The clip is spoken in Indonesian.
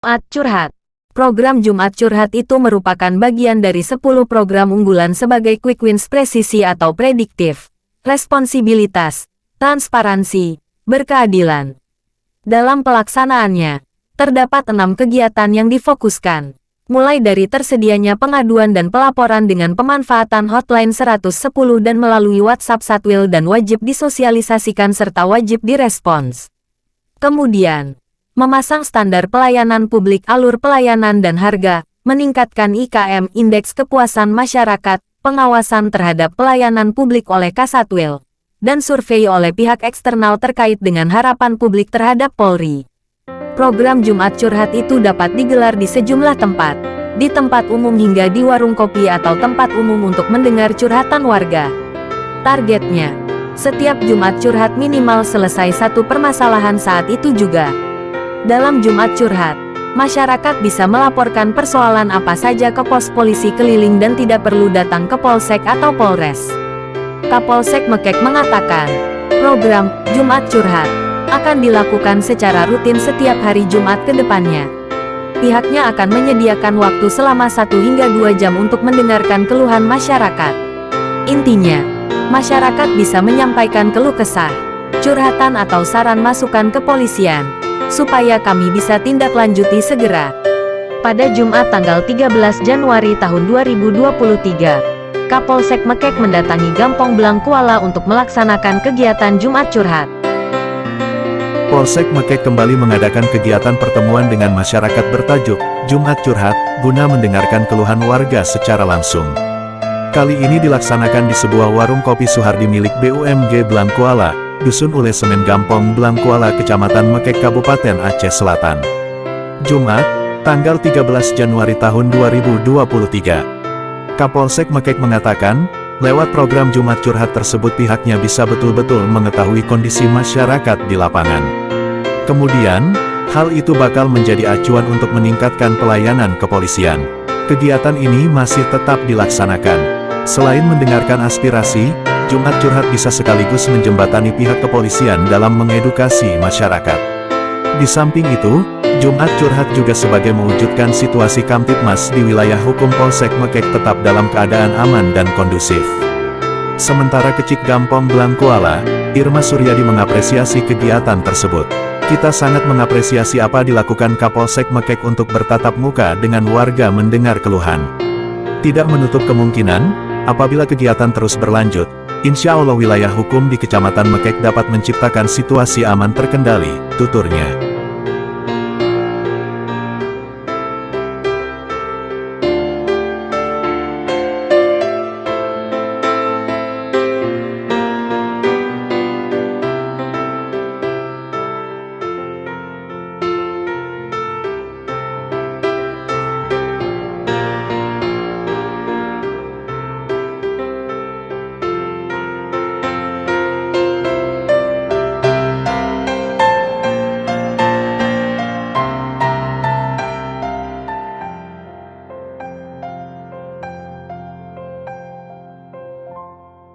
Jumat Curhat. Program Jumat Curhat itu merupakan bagian dari 10 program unggulan sebagai quick wins presisi atau prediktif, responsibilitas, transparansi, berkeadilan. Dalam pelaksanaannya, terdapat 6 kegiatan yang difokuskan, mulai dari tersedianya pengaduan dan pelaporan dengan pemanfaatan hotline 110 dan melalui WhatsApp Satwil dan wajib disosialisasikan serta wajib direspons. Kemudian, memasang standar pelayanan publik, alur pelayanan dan harga, meningkatkan IKM indeks kepuasan masyarakat, pengawasan terhadap pelayanan publik oleh Kasatwil, dan survei oleh pihak eksternal terkait dengan harapan publik terhadap Polri. Program Jumat Curhat itu dapat digelar di sejumlah tempat, di tempat umum hingga di warung kopi atau tempat umum untuk mendengar curhatan warga. Targetnya, setiap Jumat Curhat minimal selesai satu permasalahan saat itu juga. Dalam Jumat Curhat, masyarakat bisa melaporkan persoalan apa saja ke pos polisi keliling dan tidak perlu datang ke Polsek atau Polres. Kapolsek Mekek mengatakan, program Jumat Curhat akan dilakukan secara rutin setiap hari Jumat ke depannya. Pihaknya akan menyediakan waktu selama 1 hingga 2 jam untuk mendengarkan keluhan masyarakat. Intinya, masyarakat bisa menyampaikan keluh kesah, curhatan atau saran masukan ke polisian, supaya kami bisa tindak lanjuti segera. Pada Jumat tanggal 13 Januari tahun 2023, Kapolsek Mekek mendatangi Gampong Belang Kuala untuk melaksanakan kegiatan Jumat Curhat. Polsek Mekek kembali mengadakan kegiatan pertemuan dengan masyarakat bertajuk Jumat Curhat, guna mendengarkan keluhan warga secara langsung. Kali ini dilaksanakan di sebuah warung kopi Suhardi milik BUMG Belang Kuala, Dusun Ule Semen Gampong Belang Kuala, Kecamatan Mekek, Kabupaten Aceh Selatan. Jumat, tanggal 13 Januari tahun 2023. Kapolsek Mekek mengatakan, lewat program Jumat Curhat tersebut pihaknya bisa betul-betul mengetahui kondisi masyarakat di lapangan. Kemudian, hal itu bakal menjadi acuan untuk meningkatkan pelayanan kepolisian. Kegiatan ini masih tetap dilaksanakan. Selain mendengarkan aspirasi, Jumat Curhat bisa sekaligus menjembatani pihak kepolisian dalam mengedukasi masyarakat. Di samping itu, Jumat Curhat juga sebagai mewujudkan situasi Kamtibmas di wilayah hukum Polsek Mekek tetap dalam keadaan aman dan kondusif. Sementara Kecik Gampong Belang Kuala, Irma Suryadi mengapresiasi kegiatan tersebut. Kita sangat mengapresiasi apa dilakukan Kapolsek Mekek untuk bertatap muka dengan warga mendengar keluhan. Tidak menutup kemungkinan, apabila kegiatan terus berlanjut, insya Allah wilayah hukum di Kecamatan Mekek dapat menciptakan situasi aman terkendali, tuturnya.